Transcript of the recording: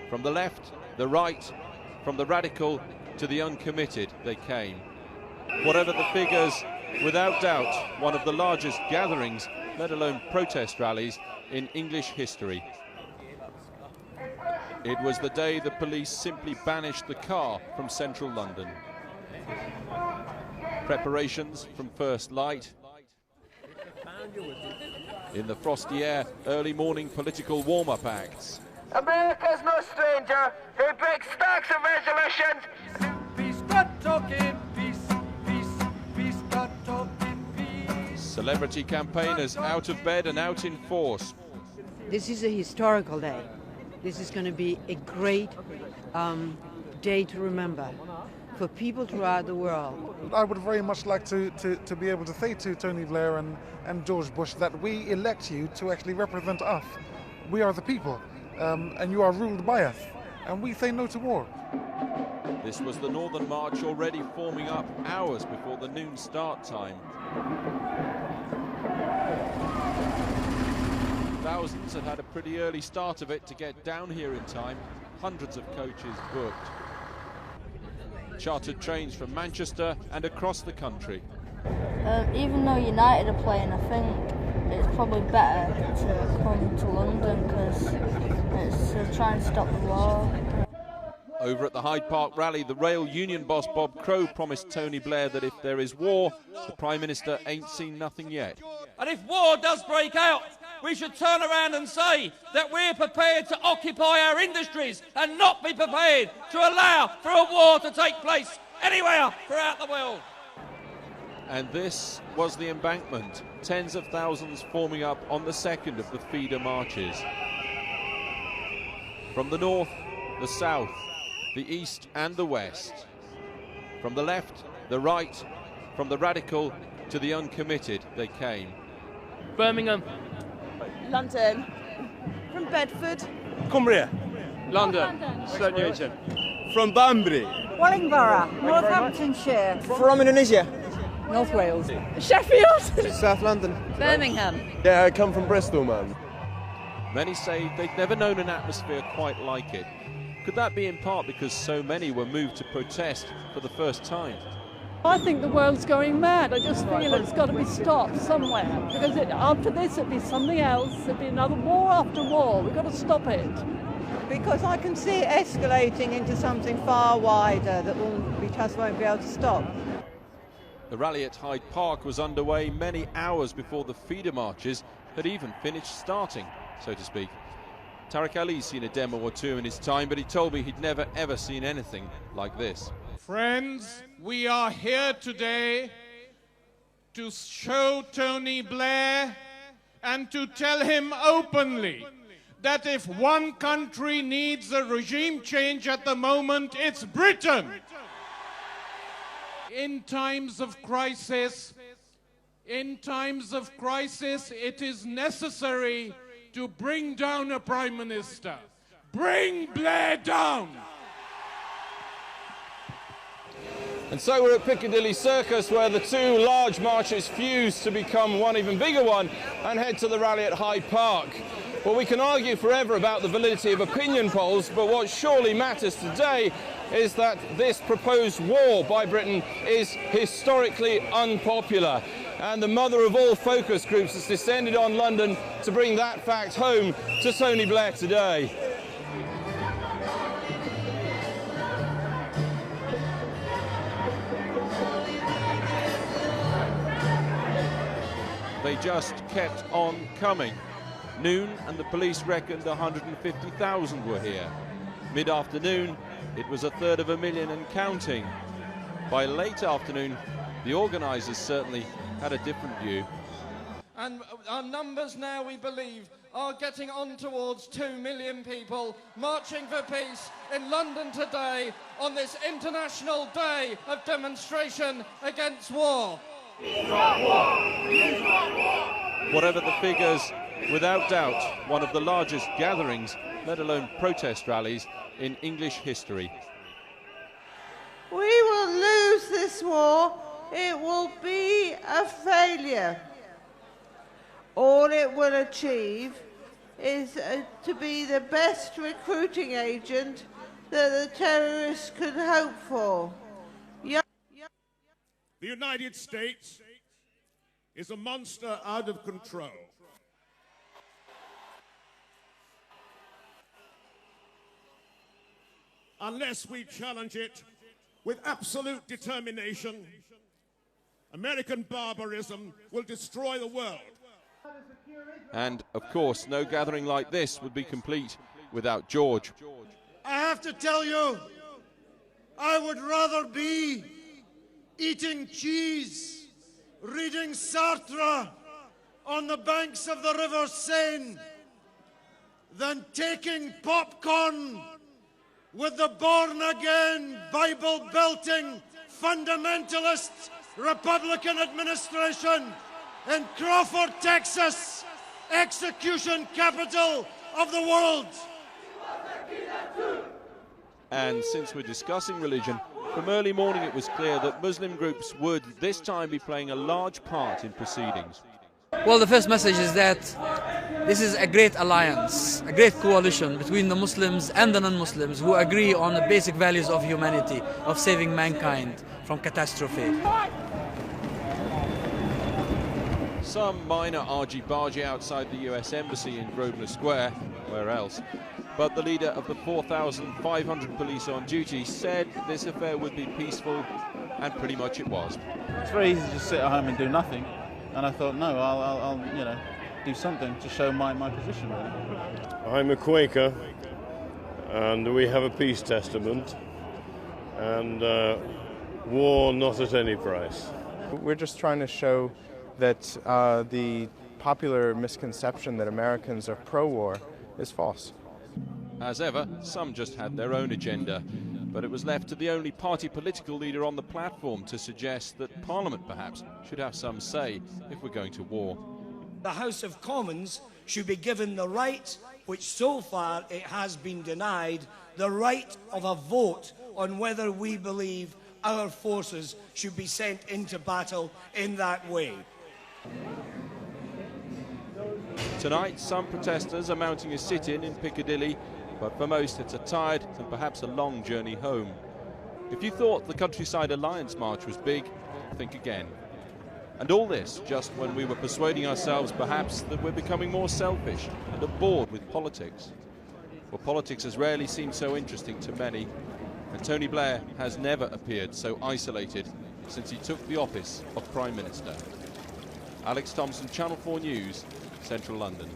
From the left, the right, from the radical to the uncommitted, they came. Whatever the figures, without doubt, one of the largest gatherings, let alone protest rallies, in English history. It was the day the police simply banished the car from central London. Preparations from first light. In the frosty air, early morning political warm-up acts. America's no stranger. They break stacks of resolutions. Peace, start talking peace, peace, peace, start talking peace. Celebrity campaigners out of bed and out in force. This is a historical day. This is going to be a great day to remember for people throughout the world. I would very much like to be able to say to Tony Blair and George Bush that we elect you to actually represent us. We are the people, and you are ruled by us, and we say no to war. This was the Northern March, already forming up hours before the noon start time. Thousands had had a pretty early start of it to get down here in time. Hundreds of coaches booked. Chartered trains from Manchester and across the country. Even though United are playing, I think it's probably better to come to London because it's to try and stop the war. Over at the Hyde Park rally, the rail union boss Bob Crow promised Tony Blair that if there is war, the Prime Minister ain't seen nothing yet. And if war does break out, we should turn around and say that we're prepared to occupy our industries and not be prepared to allow for a war to take place anywhere throughout the world. And this was the embankment, tens of thousands forming up on the second of the feeder marches. From the north, the south, the east and the west. From the left, the right, from the radical to the uncommitted, they came. Birmingham. London. From Bedford. Cumbria. London. Slough Newington. From Banbury. Wellingborough. Northamptonshire. From Indonesia. North Wales. Sheffield. South London. Birmingham. Yeah, I come from Bristol, man. Many say they'd never known an atmosphere quite like it. Could that be in part because so many were moved to protest for the first time? I think the world's going mad. I just feel it's got to be stopped somewhere. Because after this, it'd be something else. It'd be another war after war. We've got to stop it. Because I can see it escalating into something far wider that we just won't be able to stop. The rally at Hyde Park was underway many hours before the feeder marches had even finished starting, so to speak. Tariq Ali's seen a demo or two in his time, but he told me he'd never ever seen anything like this. Friends, we are here today to show Tony Blair and to tell him openly that if one country needs a regime change at the moment, it's Britain. In times of crisis, it is necessary to bring down a Prime Minister. Bring Blair down! And so we're at Piccadilly Circus, where the two large marches fuse to become one even bigger one and head to the rally at Hyde Park. Well, we can argue forever about the validity of opinion polls, but what surely matters today is that this proposed war by Britain is historically unpopular. And the mother of all focus groups has descended on London to bring that fact home to Tony Blair today. They just kept on coming. Noon and the police reckoned 150,000 were here. Mid-afternoon, it was 150,000 and counting. By late afternoon, the organisers certainly had a different view. And our numbers now, we believe, are getting on towards 2 million people marching for peace in London today on this International Day of Demonstration Against War. Whatever the figures, without doubt, one of the largest gatherings, let alone protest rallies, in English history. We will lose this war. It will be a failure. All it will achieve is to be the best recruiting agent that the terrorists could hope for. The United States is a monster out of control. Unless we challenge it with absolute determination, American barbarism will destroy the world. And, of course, no gathering like this would be complete without George. I have to tell you, I would rather be eating cheese, reading Sartre on the banks of the River Seine, than taking popcorn with the born-again, Bible-belting, fundamentalist Republican administration in Crawford, Texas, execution capital of the world. And since we're discussing religion, from early morning it was clear that Muslim groups would this time be playing a large part in proceedings. Well, the first message is that this is a great alliance, a great coalition between the Muslims and the non-Muslims who agree on the basic values of humanity, of saving mankind from catastrophe. Some minor argy-bargy outside the US Embassy in Grosvenor Square, where else? But the leader of the 4,500 police on duty said this affair would be peaceful, and pretty much it was. It's very easy to just sit at home and do nothing, and I thought, no, I'll you know, do something to show my position, really. I'm a Quaker, and we have a peace testament, and war not at any price. We're just trying to show that the popular misconception that Americans are pro-war is false. As ever, some just had their own agenda, but it was left to the only party political leader on the platform to suggest that Parliament perhaps should have some say if we're going to war. The House of Commons should be given the right, which so far it has been denied, the right of a vote on whether we believe our forces should be sent into battle in that way. Tonight, some protesters are mounting a sit-in in Piccadilly, but for most it's a tired and perhaps a long journey home. If you thought the Countryside Alliance March was big, think again. And all this just when we were persuading ourselves perhaps that we're becoming more selfish and bored with politics. Well, politics has rarely seemed so interesting to many, and Tony Blair has never appeared so isolated since he took the office of Prime Minister. Alex Thompson, Channel 4 News, Central London.